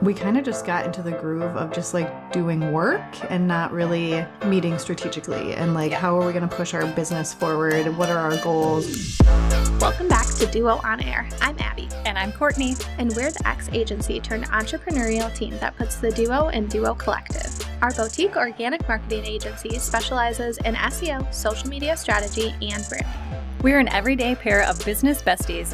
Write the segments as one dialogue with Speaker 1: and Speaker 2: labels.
Speaker 1: We kind of just got into the groove of just like doing work and not really meeting strategically and like how are we going to push our business forward? What are our goals?
Speaker 2: Welcome back to Duo On Air. I'm Abby.
Speaker 3: And I'm Courtney.
Speaker 2: And we're the ex-agency turned entrepreneurial team that puts the Duo in Duo Collective. Our boutique organic marketing agency specializes in SEO, social media strategy, and branding.
Speaker 3: We're an everyday pair of business besties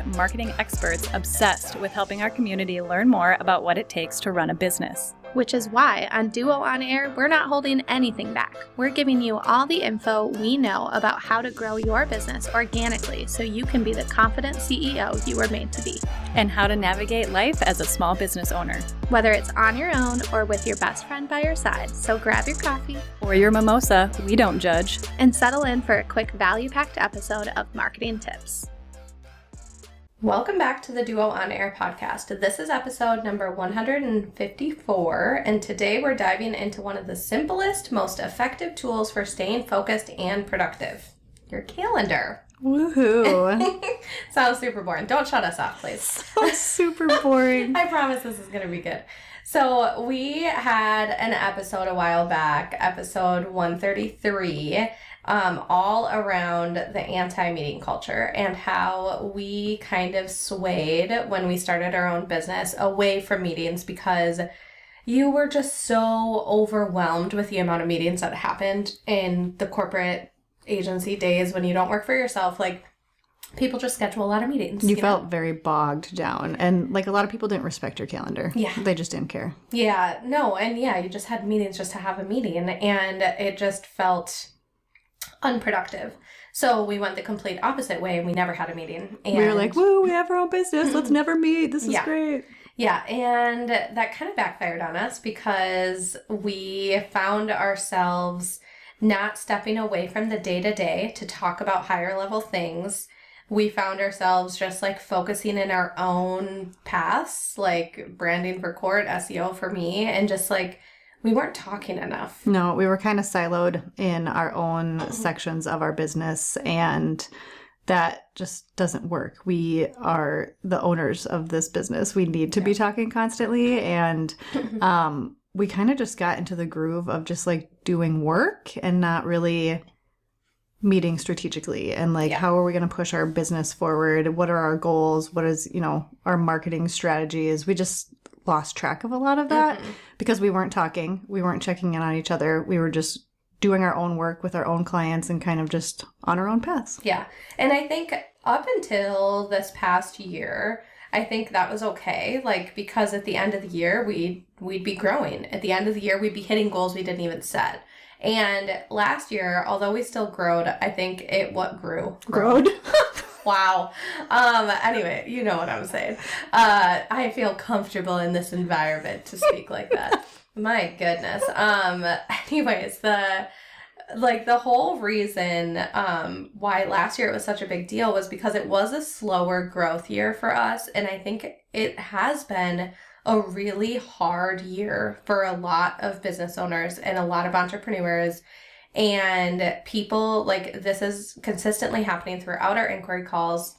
Speaker 3: / marketing experts obsessed with helping our community learn more about what it takes to run a business.
Speaker 2: Which is why on Duo On Air, we're not holding anything back. We're giving you all the info we know about how to grow your business organically so you can be the confident CEO you were made to be.
Speaker 3: And how to navigate life as a small business owner.
Speaker 2: Whether it's on your own or with your best friend by your side, so grab your coffee
Speaker 3: or your mimosa, we don't judge,
Speaker 2: and settle in for a quick value-packed episode of Marketing Tips. Welcome back to the Duo On Air podcast. This is episode number 154, and today we're diving into one of the simplest, most effective tools for staying focused and productive, your calendar.
Speaker 1: Woohoo.
Speaker 2: Sounds super boring. Don't shut us off, please.
Speaker 1: So super boring.
Speaker 2: I promise this is going to be good. So we had an episode a while back, episode 133, all around the anti-meeting culture and how we kind of swayed when we started our own business away from meetings because you were just so overwhelmed with the amount of meetings that happened in the corporate agency days when you don't work for yourself. Like, people just schedule a lot of meetings.
Speaker 1: You felt very bogged down, and like a lot of people didn't respect your calendar.
Speaker 2: Yeah.
Speaker 1: They just didn't care.
Speaker 2: Yeah, no, and yeah, you just had meetings just to have a meeting, and it just felt unproductive. So we went the complete opposite way and we never had a meeting. And
Speaker 1: we were like, woo, we have our own business. Let's never meet. This is great.
Speaker 2: Yeah, and that kind of backfired on us because we found ourselves not stepping away from the day-to-day to talk about higher level things. We found ourselves just like focusing in our own paths, like branding for Court, SEO for me, and just like we weren't talking enough.
Speaker 1: No, we were kind of siloed in our own sections of our business, and that just doesn't work. We are the owners of this business. We need to be talking constantly, and we kind of just got into the groove of just like doing work and not really meeting strategically and like how are we going to push our business forward? What are our goals? What is, our marketing strategies? We just lost track of a lot of that because we weren't talking. We weren't checking in on each other. We were just doing our own work with our own clients and kind of just on our own paths.
Speaker 2: Yeah. And I think up until this past year, I think that was okay. Like, because at the end of the year, we'd be growing. At the end of the year, we'd be hitting goals we didn't even set. And last year, although we still growed, I think
Speaker 1: Growed?
Speaker 2: Wow. Anyway, you know what I'm saying. I feel comfortable in this environment to speak like that. My goodness. Anyways, the whole reason why last year it was such a big deal was because it was a slower growth year for us. And I think it has been a really hard year for a lot of business owners and a lot of entrepreneurs. And people, like, this is consistently happening throughout our inquiry calls,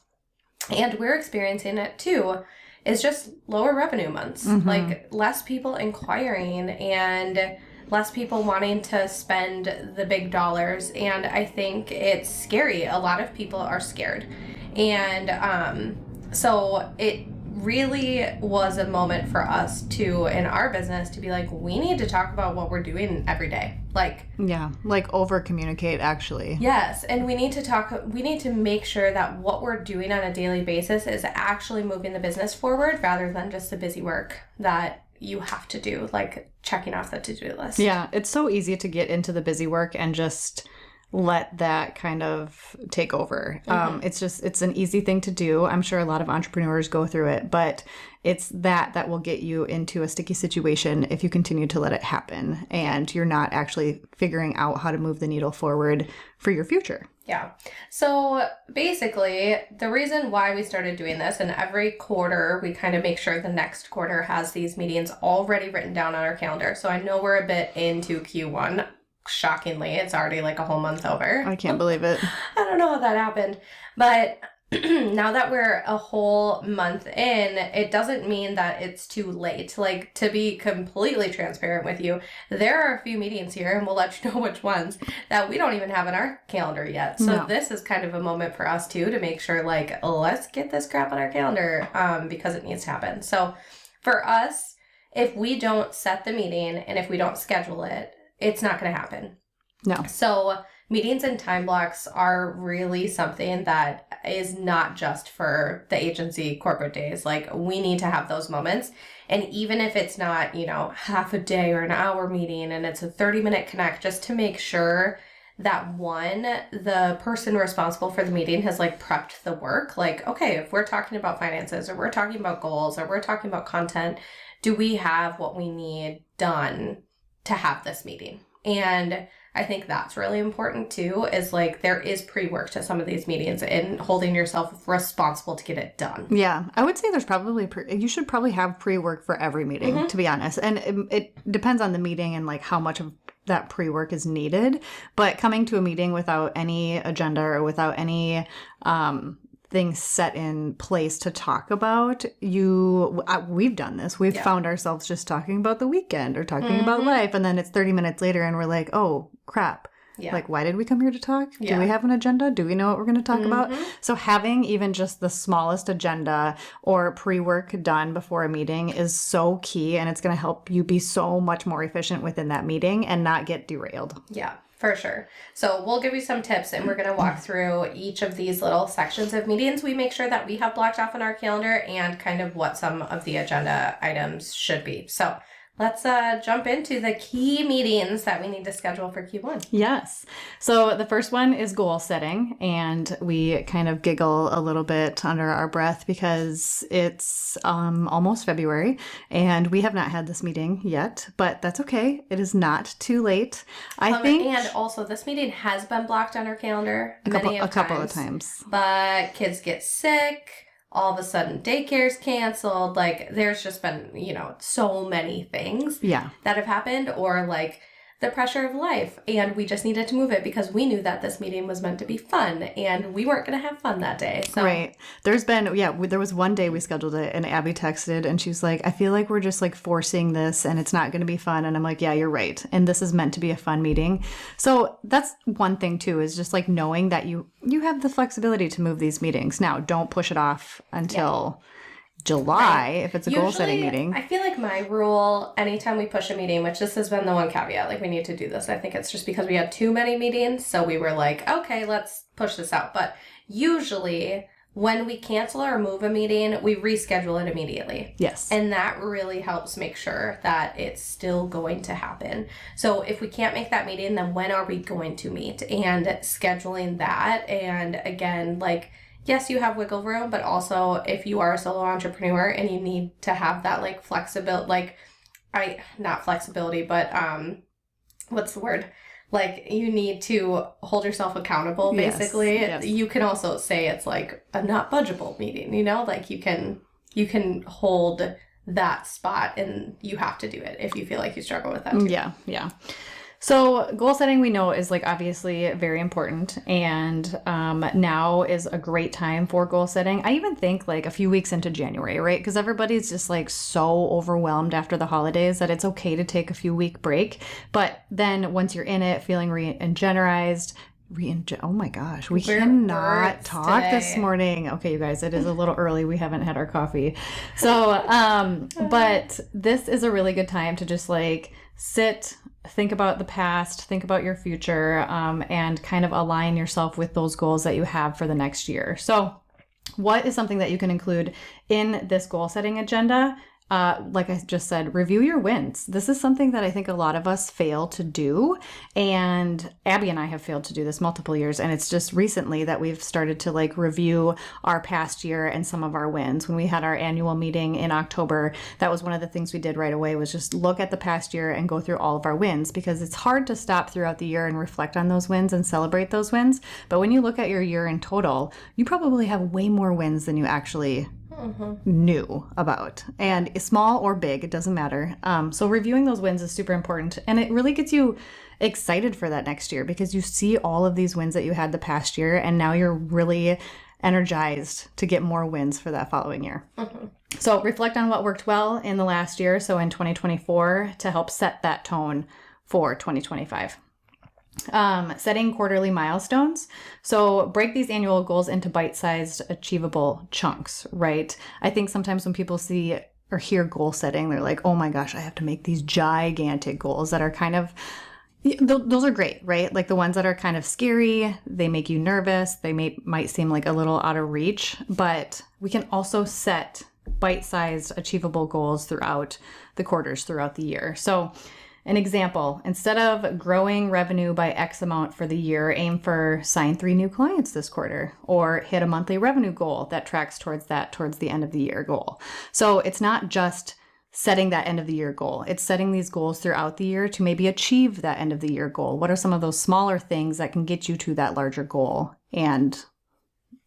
Speaker 2: and we're experiencing it too, is just lower revenue months. Like, less people inquiring and less people wanting to spend the big dollars. And I think it's scary. A lot of people are scared. And so it really was a moment for us to, in our business, to be like, we need to talk about what we're doing every day.
Speaker 1: Like over communicate, actually.
Speaker 2: Yes. And we need to make sure that what we're doing on a daily basis is actually moving the business forward rather than just the busy work that you have to do, like checking off the to-do list.
Speaker 1: Yeah. It's so easy to get into the busy work and just let that kind of take over. It's an easy thing to do. I'm sure a lot of entrepreneurs go through it, but it's that will get you into a sticky situation if you continue to let it happen and you're not actually figuring out how to move the needle forward for your future.
Speaker 2: Yeah. So basically, the reason why we started doing this, and every quarter we kind of make sure the next quarter has these meetings already written down on our calendar. So I know we're a bit into Q1. Shockingly, it's already like a whole month over.
Speaker 1: I can't believe it.
Speaker 2: I don't know how that happened. But now that we're a whole month in, it doesn't mean that it's too late. Like, to be completely transparent with you, there are a few meetings here, and we'll let you know which ones, that we don't even have in our calendar yet. So this is kind of a moment for us too, to make sure, like, let's get this crap on our calendar, because it needs to happen. So for us, if we don't set the meeting and if we don't schedule it, it's not going to happen.
Speaker 1: No.
Speaker 2: So meetings and time blocks are really something that is not just for the agency corporate days. Like, we need to have those moments. And even if it's not, you know, half a day or an hour meeting and it's a 30-minute connect, just to make sure that one, the person responsible for the meeting has like prepped the work. Like, okay, if we're talking about finances or we're talking about goals or we're talking about content, do we have what we need done to have this meeting? And I think that's really important too, is like, there is pre-work to some of these meetings and holding yourself responsible to get it done.
Speaker 1: Yeah, I would say there's probably, you should probably have pre-work for every meeting, to be honest. And it depends on the meeting and like how much of that pre-work is needed. But coming to a meeting without any agenda or without any things set in place to talk about, we've done this. We've found ourselves just talking about the weekend or talking about life, and then it's 30 minutes later and we're like, oh crap. Yeah. Like, why did we come here to talk? Yeah. Do we have an agenda? Do we know what we're going to talk about? So having even just the smallest agenda or pre-work done before a meeting is so key, and it's going to help you be so much more efficient within that meeting and not get derailed.
Speaker 2: Yeah, for sure. So we'll give you some tips, and we're going to walk through each of these little sections of meetings we make sure that we have blocked off in our calendar, and kind of what some of the agenda items should be. So let's jump into the key meetings that we need to schedule for Q1.
Speaker 1: Yes. So the first one is goal setting, and we kind of giggle a little bit under our breath because it's almost February and we have not had this meeting yet, but that's okay. It is not too late. I think.
Speaker 2: And also, this meeting has been blocked on our calendar a
Speaker 1: couple of times.
Speaker 2: But kids get sick. All of a sudden daycare's canceled. Like, there's just been, you know, so many things that have happened, or like the pressure of life, and we just needed to move it because we knew that this meeting was meant to be fun and we weren't going to have fun that day. So
Speaker 1: right. There's been, there was one day we scheduled it and Abby texted and she's like, I feel like we're just like forcing this and it's not going to be fun. And I'm like, yeah, you're right. And this is meant to be a fun meeting. So that's one thing too, is just like knowing that you have the flexibility to move these meetings. Now, don't push it off until July if it's a goal setting meeting.
Speaker 2: I feel like my rule, anytime we push a meeting, which this has been the one caveat, like, we need to do this. I think it's just because we had too many meetings, so we were like, okay, let's push this out. But usually when we cancel or move a meeting, we reschedule it immediately.
Speaker 1: Yes.
Speaker 2: And that really helps make sure that it's still going to happen. So if we can't make that meeting, then when are we going to meet? And scheduling that. And again, like, yes, you have wiggle room, but also if you are a solo entrepreneur and you need to have that like flexibility, like, not flexibility, but what's the word? Like, you need to hold yourself accountable, basically.
Speaker 1: Yes.
Speaker 2: You can also say it's like a not budgeable meeting, you know? Like, you can hold that spot and you have to do it if you feel like you struggle with that too.
Speaker 1: Yeah. So goal setting, we know, is like obviously very important, and now is a great time for goal setting. I even think like a few weeks into January, right? Because everybody's just like so overwhelmed after the holidays that it's okay to take a few week break. But then once you're in it, feeling re-energized, oh my gosh, we cannot talk today. This morning. Okay, you guys, it is a little early. We haven't had our coffee. So, but this is a really good time to just like sit, think about the past, think about your future, and kind of align yourself with those goals that you have for the next year. So what is something that you can include in this goal setting agenda? Like I just said, review your wins. This is something that I think a lot of us fail to do. And Abby and I have failed to do this multiple years. And it's just recently that we've started to like review our past year and some of our wins. When we had our annual meeting in October, that was one of the things we did right away, was just look at the past year and go through all of our wins, because it's hard to stop throughout the year and reflect on those wins and celebrate those wins. But when you look at your year in total, you probably have way more wins than you actually knew about, and small or big, it doesn't matter. So reviewing those wins is super important, and it really gets you excited for that next year, because you see all of these wins that you had the past year, and now you're really energized to get more wins for that following year. So reflect on what worked well in the last year, so in 2024, to help set that tone for 2025. Setting quarterly milestones. So break these annual goals into bite-sized, achievable chunks, right? I think sometimes when people see or hear goal setting, they're like, oh my gosh, I have to make these gigantic goals that are kind of, those are great, right? Like the ones that are kind of scary, they make you nervous, they might seem like a little out of reach, but we can also set bite-sized, achievable goals throughout the quarters, throughout the year. So an example, instead of growing revenue by X amount for the year, aim for sign 3 new clients this quarter, or hit a monthly revenue goal that tracks towards the end of the year goal. So it's not just setting that end of the year goal. It's setting these goals throughout the year to maybe achieve that end of the year goal. What are some of those smaller things that can get you to that larger goal? And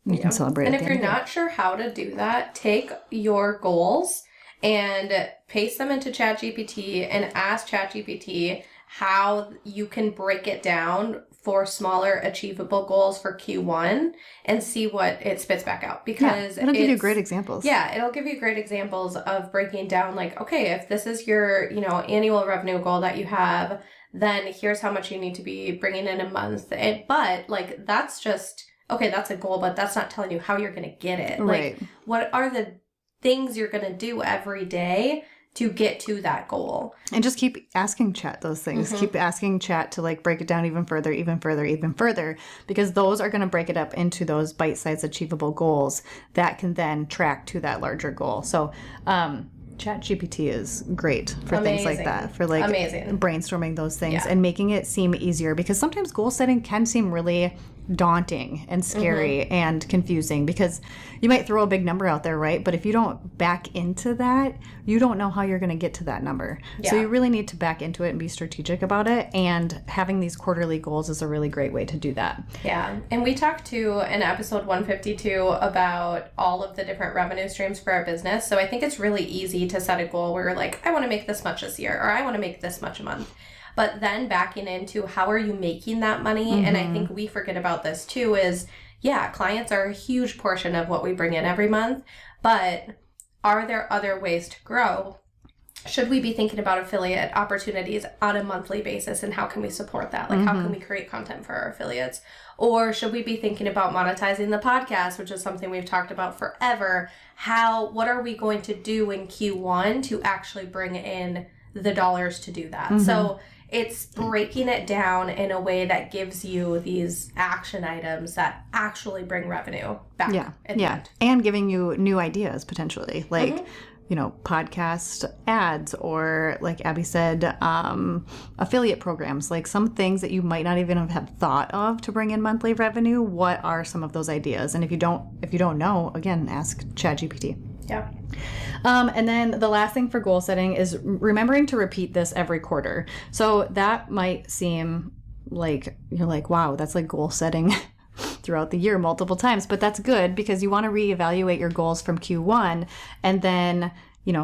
Speaker 1: you can celebrate.
Speaker 2: And if you're not sure how to do that, take your goals and paste them into ChatGPT and ask ChatGPT how you can break it down for smaller achievable goals for Q1 and see what it spits back out, because
Speaker 1: it'll give you great examples.
Speaker 2: Yeah, it'll give you great examples of breaking down, like, okay, if this is your, annual revenue goal that you have, then here's how much you need to be bringing in a month. But like, that's just, okay, that's a goal, but that's not telling you how you're going to get it.
Speaker 1: Right.
Speaker 2: Like, what are the things you're going to do every day to get to that goal?
Speaker 1: And just keep asking Chat those things. Keep asking Chat to like break it down even further, because those are going to break it up into those bite-sized achievable goals that can then track to that larger goal. So ChatGPT is great for things like that, for like brainstorming those things and making it seem easier, because sometimes goal setting can seem really daunting and scary and confusing, because you might throw a big number out there, right? But if you don't back into that, you don't know how you're going to get to that number. So you really need to back into it and be strategic about it. And having these quarterly goals is a really great way to do that.
Speaker 2: Yeah. And we talked to in episode 152 about all of the different revenue streams for our business. So I think it's really easy to set a goal where you're like, I want to make this much this year, or I want to make this much a month. But then backing into how are you making that money? And I think we forget about this too is, clients are a huge portion of what we bring in every month, but are there other ways to grow? Should we be thinking about affiliate opportunities on a monthly basis, and how can we support that? Like, how can we create content for our affiliates? Or should we be thinking about monetizing the podcast, which is something we've talked about forever? What are we going to do in Q1 to actually bring in the dollars to do that? So it's breaking it down in a way that gives you these action items that actually bring revenue back. At the end.
Speaker 1: And giving you new ideas potentially, like, podcast ads, or like Abby said, affiliate programs, like some things that you might not even have thought of to bring in monthly revenue. What are some of those ideas? And if you don't know, again, ask ChatGPT.
Speaker 2: Yeah.
Speaker 1: And then the last thing for goal setting is remembering to repeat this every quarter. So that might seem like you're like, wow, that's like goal setting throughout the year multiple times, but that's good, because you want to reevaluate your goals from Q1 and then,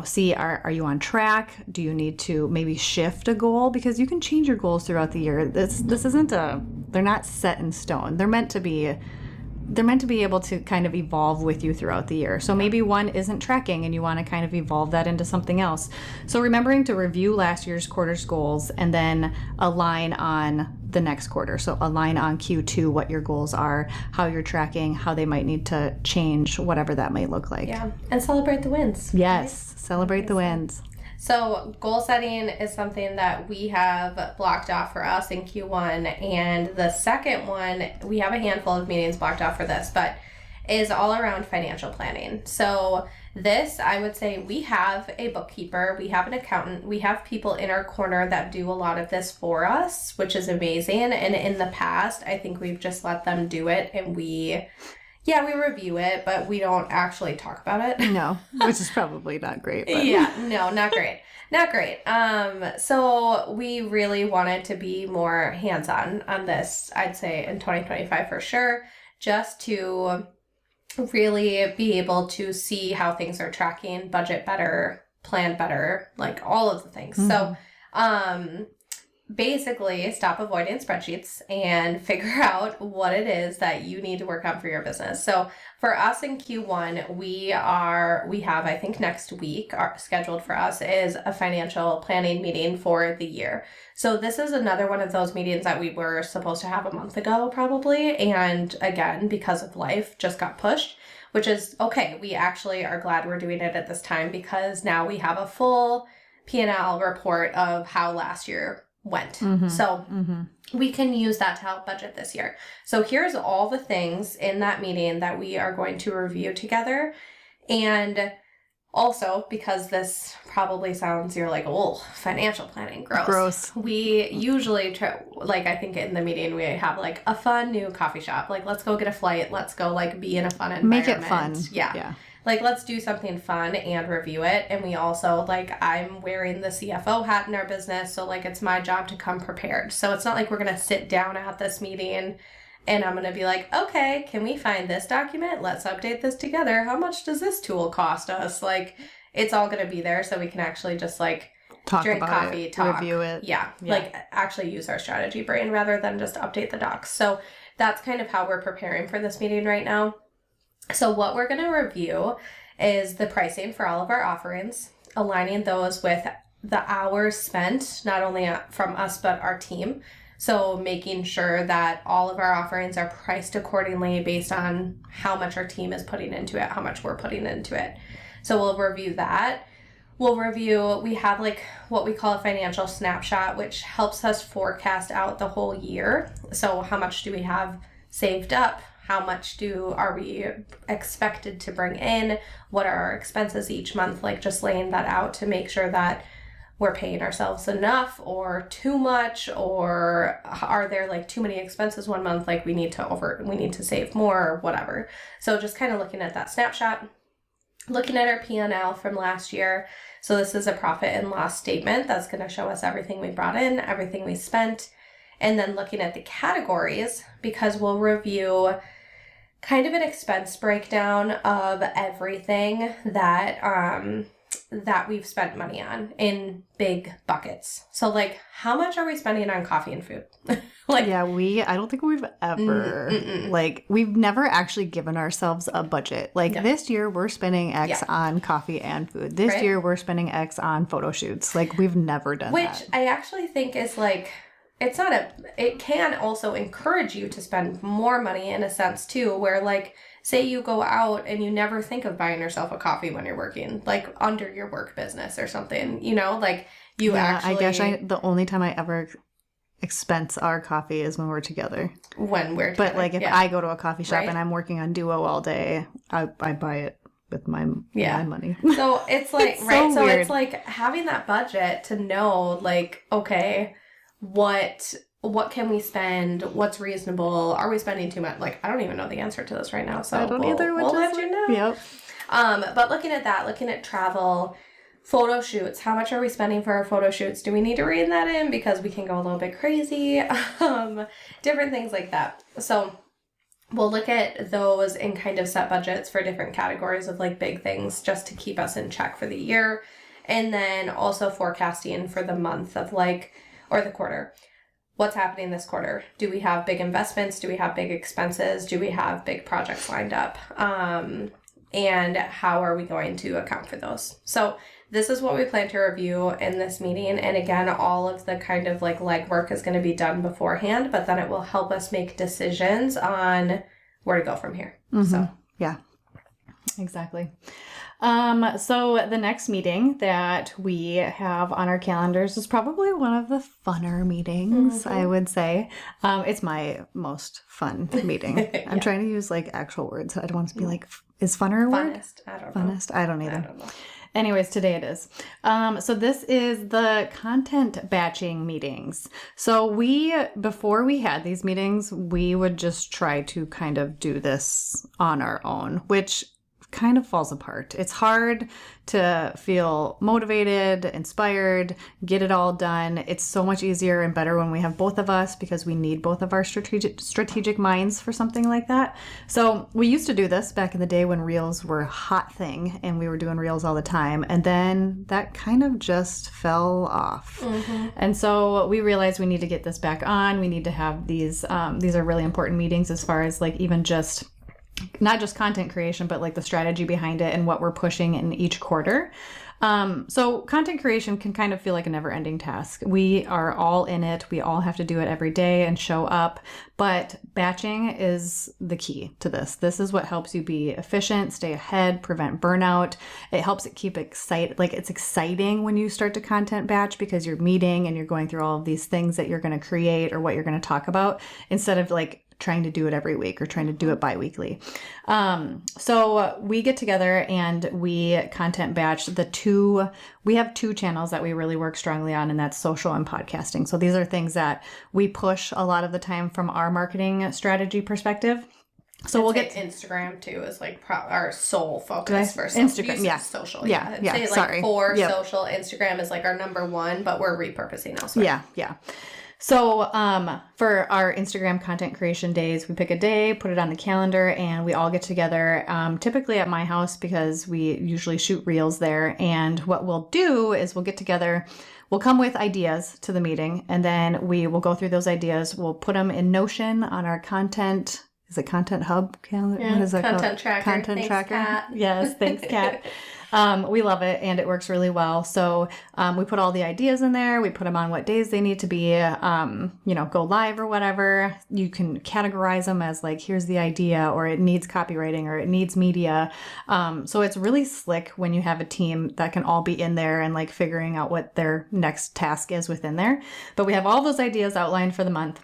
Speaker 1: see, are you on track? Do you need to maybe shift a goal? Because you can change your goals throughout the year. This isn't they're not set in stone. They're meant to be able to kind of evolve with you throughout the year. So maybe one isn't tracking and you want to kind of evolve that into something else. So remembering to review last year's quarter's goals and then align on the next quarter. So align on Q2 what your goals are, how you're tracking, how they might need to change, whatever that might look like.
Speaker 2: Yeah. And celebrate the wins.
Speaker 1: Yes. Right? Celebrate the wins.
Speaker 2: So goal setting is something that we have blocked off for us in Q1. And the second one, we have a handful of meetings blocked off for this, but is all around financial planning. So this, I would say, we have a bookkeeper, we have an accountant, we have people in our corner that do a lot of this for us, which is amazing. And in the past, I think we've just let them do it, and we review it, but we don't actually talk about it.
Speaker 1: No, which is probably not great. But.
Speaker 2: Yeah, no, not great. Not great. So we really wanted to be more hands-on on this, I'd say, in 2025 for sure, just to really be able to see how things are tracking, budget better, plan better, like all of the things. So basically stop avoiding spreadsheets and figure out what it is that you need to work on for your business. So for us in Q1, we have, I think next week, scheduled for us is a financial planning meeting for the year. So this is another one of those meetings that we were supposed to have a month ago probably. And again, because of life, just got pushed, which is okay. We actually are glad we're doing it at this time because now we have a full P&L report of how last year went. So we can use that to help budget this year. So here's all the things in that meeting that we are going to review together. And also, because this probably sounds, you're like, oh, financial planning, gross. We usually try, like, I think in the meeting we have like a fun new coffee shop. Like, let's go get a flight. Let's go like be in a fun environment.
Speaker 1: Make it fun.
Speaker 2: Yeah. Like, let's do something fun and review it. And we also, like, I'm wearing the CFO hat in our business. So, like, it's my job to come prepared. So it's not like we're going to sit down at this meeting and I'm going to be like, okay, can we find this document? Let's update this together. How much does this tool cost us? Like, it's all going to be there so we can actually just, like, drink coffee, talk.
Speaker 1: Review it.
Speaker 2: Yeah. Like, actually use our strategy brain rather than just update the docs. So that's kind of how we're preparing for this meeting right now. So what we're going to review is the pricing for all of our offerings, aligning those with the hours spent, not only from us, but our team. So making sure that all of our offerings are priced accordingly based on how much our team is putting into it, how much we're putting into it. So we'll review that. We have like what we call a financial snapshot, which helps us forecast out the whole year. So how much do we have saved up? How much are we expected to bring in? What are our expenses each month? Like, just laying that out to make sure that we're paying ourselves enough or too much, or are there like too many expenses one month? Like, we need to save more or whatever. So just kind of looking at that snapshot, looking at our P&L from last year. So this is a profit and loss statement that's going to show us everything we brought in, everything we spent, and then looking at the categories, because we'll review kind of an expense breakdown of everything that we've spent money on in big buckets. So, like, how much are we spending on coffee and food? Like,
Speaker 1: yeah, I don't think we've ever, like, we've never actually given ourselves a budget. Like, this year we're spending X on coffee and food. This year we're spending X on photo shoots. Like, we've never done that.
Speaker 2: Which I actually think is like, it can also encourage you to spend more money in a sense too, where like, say you go out and you never think of buying yourself a coffee when you're working, like under your work business or something, you know, like you actually.
Speaker 1: I guess the only time I ever expense our coffee is when we're together. But like if I go to a coffee shop and I'm working on Duo all day, I buy it with my money.
Speaker 2: So it's like,
Speaker 1: it's
Speaker 2: right. So
Speaker 1: weird.
Speaker 2: it's like having that budget to know like, okay, what can we spend? What's reasonable? Are we spending too much? Like, I don't even know the answer to this right now. So
Speaker 1: I don't either.
Speaker 2: We'll let you know.
Speaker 1: Yep.
Speaker 2: But looking at that, looking at travel, photo shoots, how much are we spending for our photo shoots? Do we need to rein that in because we can go a little bit crazy? Different things like that. So we'll look at those and kind of set budgets for different categories of like big things just to keep us in check for the year. And then also forecasting for the month of like, or the quarter. What's happening this quarter? Do we have big investments? Do we have big expenses? Do we have big projects lined up? And how are we going to account for those? So this is what we plan to review in this meeting. And again, all of the kind of like legwork is going to be done beforehand, but then it will help us make decisions on where to go from here. So
Speaker 1: yeah, exactly. So the next meeting that we have on our calendars is probably one of the funner meetings, I would say. It's my most fun meeting. I'm trying to use like actual words. I don't want to be like, is funner a word?
Speaker 2: Funnest. I don't know.
Speaker 1: Funnest? I don't either.
Speaker 2: I don't know.
Speaker 1: Anyways, today it is. So this is the content batching meetings. So before we had these meetings, we would just try to kind of do this on our own, which kind of falls apart. It's hard to feel motivated, inspired, get it all done. It's so much easier and better when we have both of us because we need both of our strategic minds for something like that. So we used to do this back in the day when reels were a hot thing and we were doing reels all the time. And then that kind of just fell off. And so we realized we need to get this back on. We need to have these are really important meetings as far as like even just not just content creation, but like the strategy behind it and what we're pushing in each quarter. So content creation can kind of feel like a never ending task. We are all in it. We all have to do it every day and show up, but batching is the key to this. This is what helps you be efficient, stay ahead, prevent burnout. It helps it keep excited. Like it's exciting when you start to content batch because you're meeting and you're going through all of these things that you're going to create or what you're going to talk about instead of like trying to do it every week or trying to do it bi-weekly. So we get together and we content batch we have two channels that we really work strongly on, and that's social and podcasting. So these are things that we push a lot of the time from our marketing strategy perspective. So we'll get
Speaker 2: Instagram too is like our sole focus for
Speaker 1: Instagram. Yeah,
Speaker 2: social.
Speaker 1: Yeah.
Speaker 2: Say like
Speaker 1: Sorry.
Speaker 2: For social, Instagram is like our number one, but we're repurposing elsewhere.
Speaker 1: Yeah. So for our Instagram content creation days, we pick a day, put it on the calendar, and we all get together, typically at my house because we usually shoot reels there. And what we'll do is we'll get together, we'll come with ideas to the meeting, and then we will go through those ideas. We'll put them in Notion on our content. Is it Content Hub calendar?
Speaker 2: Yeah,
Speaker 1: what is that
Speaker 2: Content
Speaker 1: called?
Speaker 2: Tracker.
Speaker 1: Content
Speaker 2: Thanks,
Speaker 1: Tracker.
Speaker 2: Kat.
Speaker 1: Yes, thanks, Kat. We love it and it works really well. So we put all the ideas in there. We put them on what days they need to be, go live or whatever. You can categorize them as like, here's the idea, or it needs copywriting, or it needs media. So it's really slick when you have a team that can all be in there and like figuring out what their next task is within there. But we have all those ideas outlined for the month.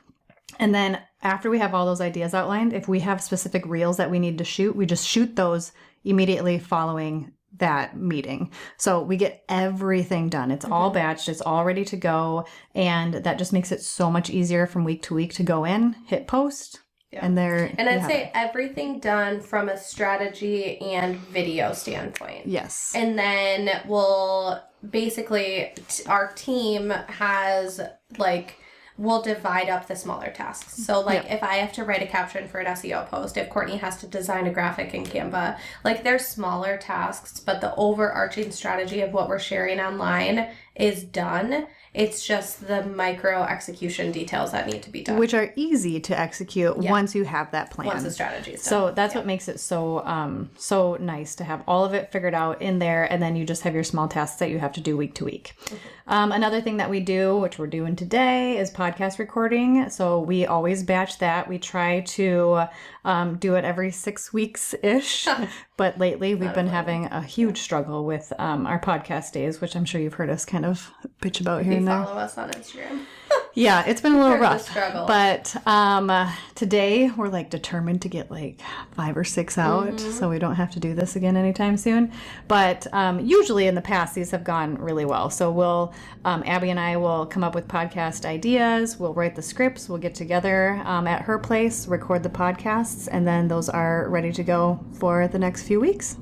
Speaker 1: And then after we have all those ideas outlined, if we have specific reels that we need to shoot, we just shoot those immediately following that meeting. So we get everything done. It's all batched. It's all ready to go. And that just makes it so much easier from week to week to go in, hit post. Yeah. And
Speaker 2: I'd say everything done from a strategy and video standpoint.
Speaker 1: Yes.
Speaker 2: And then we'll basically, our team has like, we'll divide up the smaller tasks. So like if I have to write a caption for an SEO post, if Courtney has to design a graphic in Canva, like they're smaller tasks, but the overarching strategy of what we're sharing online is done. It's just the micro execution details that need to be done.
Speaker 1: Which are easy to execute once you have that plan.
Speaker 2: Once the strategy is done.
Speaker 1: So that's what makes it so nice to have all of it figured out in there, and then you just have your small tasks that you have to do week to week. Another thing that we do, which we're doing today, is podcast recording. So we always batch that. We try to do it every 6 weeks-ish. But lately we've been having a huge struggle with our podcast days, which I'm sure you've heard us kind of bitch about here and there.
Speaker 2: Follow us on Instagram.
Speaker 1: Yeah, it's been a little rough.
Speaker 2: Struggle.
Speaker 1: But today we're like determined to get like 5 or 6 out, so we don't have to do this again anytime soon. But usually in the past these have gone really well. So we'll Abby and I will come up with podcast ideas. We'll write the scripts. We'll get together at her place, record the podcasts, and then those are ready to go for the next few weeks.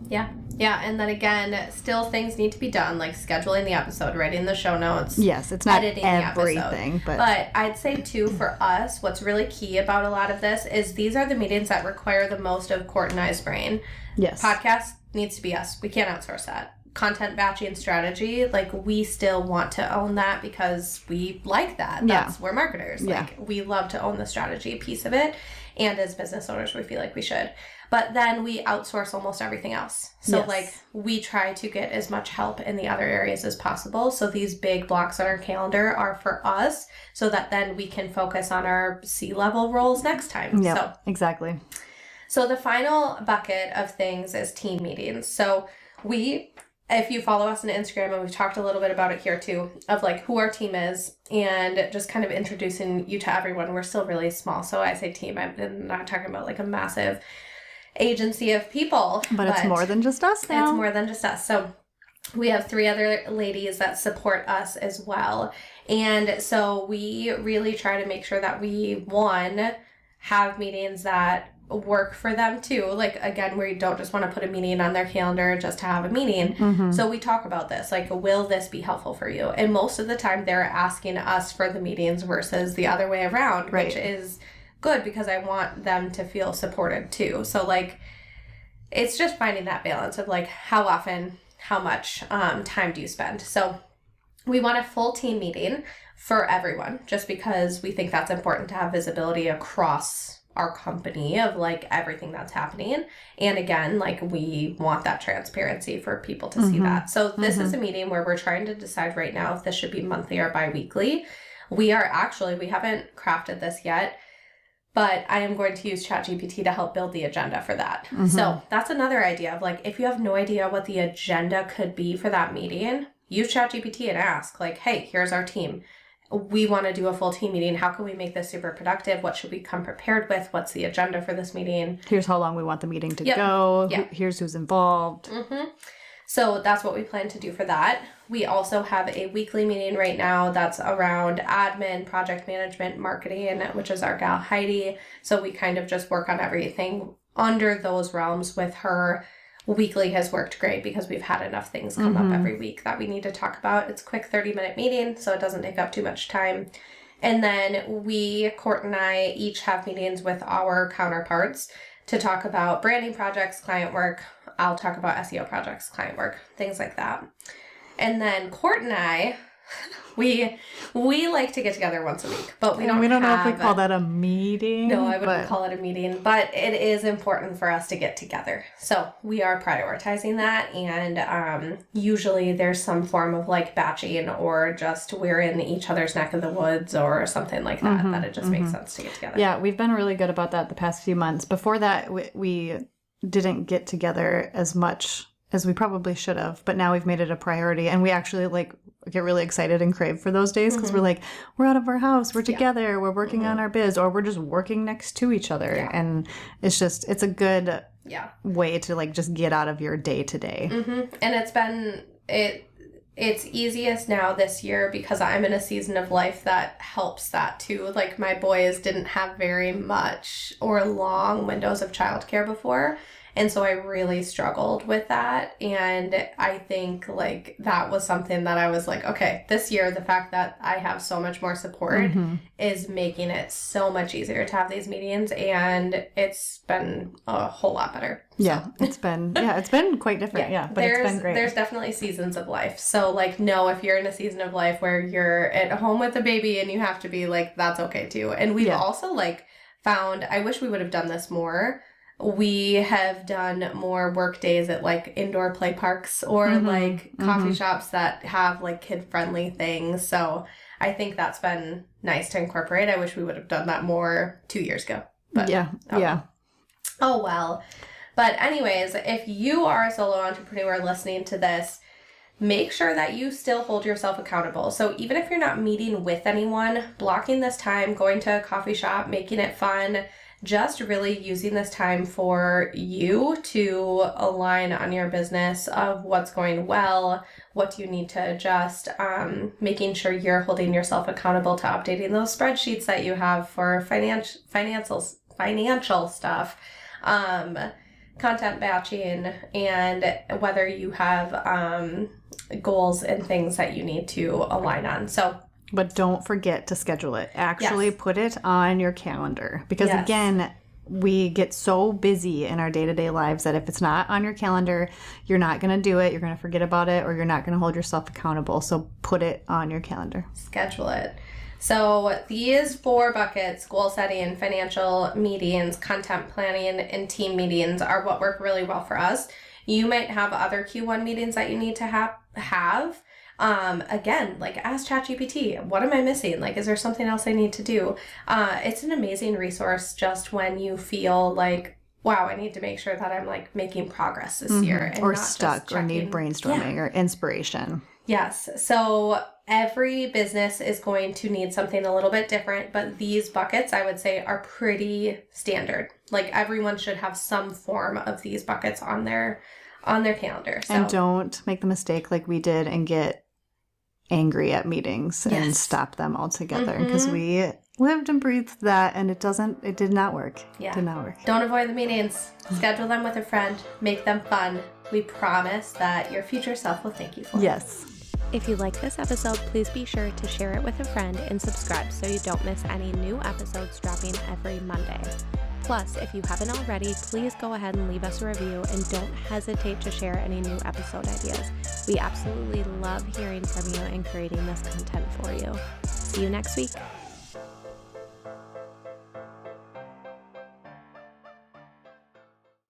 Speaker 2: Yeah, and then again, still things need to be done, like scheduling the episode, writing the show notes.
Speaker 1: Yes, it's not
Speaker 2: editing
Speaker 1: everything,
Speaker 2: but I'd say too, for us, what's really key about a lot of this is these are the meetings that require the most of Court and I's brain.
Speaker 1: Yes.
Speaker 2: Podcast needs to be us. We can't outsource that. Content batching strategy, like we still want to own that because we like that. We're marketers. Like we love to own the strategy piece of it. And as business owners, we feel like we should. But then we outsource almost everything else. So like we try to get as much help in the other areas as possible. So these big blocks on our calendar are for us so that then we can focus on our C-level roles next time.
Speaker 1: Yeah,
Speaker 2: so,
Speaker 1: exactly.
Speaker 2: So the final bucket of things is team meetings. So if you follow us on Instagram, and we've talked a little bit about it here too, of like who our team is and just kind of introducing you to everyone. We're still really small. So I say team, I'm not talking about like a massive agency of people.
Speaker 1: But it's more than just us now.
Speaker 2: It's more than just us. So we have 3 other ladies that support us as well. And so we really try to make sure that we, one, have meetings that work for them too. Like, again, we don't just want to put a meeting on their calendar just to have a meeting.
Speaker 1: Mm-hmm.
Speaker 2: So we talk about this, like, will this be helpful for you? And most of the time they're asking us for the meetings versus the other way around,
Speaker 1: Right.
Speaker 2: which is good because I want them to feel supported too. So like, it's just finding that balance of like, how often, how much time do you spend? So we want a full team meeting for everyone, just because we think that's important to have visibility across our company of like everything that's happening. And again, like, we want that transparency for people to see that. So this is a meeting where we're trying to decide right now if this should be monthly or bi-weekly. We haven't crafted this yet, but I am going to use ChatGPT to help build the agenda for that. So that's another idea of like, if you have no idea what the agenda could be for that meeting, use ChatGPT and ask like, hey, here's our team. We want to do a full team meeting. How can we make this super productive? What should we come prepared with? What's the agenda for this meeting?
Speaker 1: Here's how long we want the meeting to
Speaker 2: Yep.
Speaker 1: go.
Speaker 2: Yeah.
Speaker 1: Here's who's involved.
Speaker 2: So that's what we plan to do for that. We also have a weekly meeting right now that's around admin, project management, marketing, which is our gal Heidi. So we kind of just work on everything under those realms with her. Weekly has worked great because we've had enough things come up every week that we need to talk about. It's a quick 30-minute meeting, so it doesn't take up too much time. And then Court and I each have meetings with our counterparts to talk about branding projects, client work. I'll talk about SEO projects, client work, things like that. And then Court and I, we like to get together once a week, but we don't
Speaker 1: know if
Speaker 2: have
Speaker 1: we call that a meeting.
Speaker 2: No, I wouldn't
Speaker 1: but
Speaker 2: call it a meeting, but it is important for us to get together. So we are prioritizing that, and usually there's some form of like batching or just we're in each other's neck of the woods or something like that, that it just makes sense to get together.
Speaker 1: Yeah, we've been really good about that the past few months. Before that, we didn't get together as much as we probably should have, but now we've made it a priority, and we actually like get really excited and crave for those days because we're like, we're out of our house, we're together, we're working on our biz, or we're just working next to each other, and it's a good way to like just get out of your day to day.
Speaker 2: And it's easiest now this year because I'm in a season of life that helps that too. Like, my boys didn't have very much or long windows of childcare before. And so I really struggled with that. And I think like that was something that I was like, okay, this year, the fact that I have so much more support is making it so much easier to have these meetings. And it's been a whole lot better.
Speaker 1: Yeah, it's been quite different. Yeah, but it's been great.
Speaker 2: There's definitely seasons of life. So like, no, if you're in a season of life where you're at home with a baby and you have to be like, that's okay too. And we've also like found, I wish we would have done this more. We have done more work days at like indoor play parks or like coffee shops that have like kid friendly things. So I think that's been nice to incorporate. I wish we would have done that more 2 years ago. But oh well. But anyways, if you are a solo entrepreneur listening to this, make sure that you still hold yourself accountable. So even if you're not meeting with anyone, blocking this time, going to a coffee shop, making it fun, just really using this time for you to align on your business of what's going well, what you need to adjust, making sure you're holding yourself accountable to updating those spreadsheets that you have for financial stuff, content batching, and whether you have goals and things that you need to align on.
Speaker 1: But don't forget to schedule it. Actually put it on your calendar. Because again, we get so busy in our day-to-day lives that if it's not on your calendar, you're not going to do it, you're going to forget about it, or you're not going to hold yourself accountable. So put it on your calendar.
Speaker 2: Schedule it. So these 4 buckets, goal setting, financial meetings, content planning, and team meetings, are what work really well for us. You might have other Q1 meetings that you need to have. Again, like, ask ChatGPT, what am I missing? Like, is there something else I need to do? It's an amazing resource just when you feel like, wow, I need to make sure that I'm like making progress this year. And
Speaker 1: or
Speaker 2: not
Speaker 1: stuck
Speaker 2: just
Speaker 1: or need
Speaker 2: checking.
Speaker 1: brainstorming or inspiration.
Speaker 2: Yes. So every business is going to need something a little bit different, but these buckets, I would say, are pretty standard. Like, everyone should have some form of these buckets on their calendar. So.
Speaker 1: And don't make the mistake like we did and get angry at meetings and
Speaker 2: Yes.
Speaker 1: stop them altogether because we lived and breathed that, and it did not work.
Speaker 2: Yeah.
Speaker 1: It did not work.
Speaker 2: Don't avoid the meetings. Schedule them with a friend. Make them fun. We promise that your future self will thank you for it.
Speaker 1: Yes.
Speaker 4: If you like this episode, please be sure to share it with a friend and subscribe so you don't miss any new episodes dropping every Monday. Plus, if you haven't already, please go ahead and leave us a review and don't hesitate to share any new episode ideas. We absolutely love hearing from you and creating this content for you. See you next week.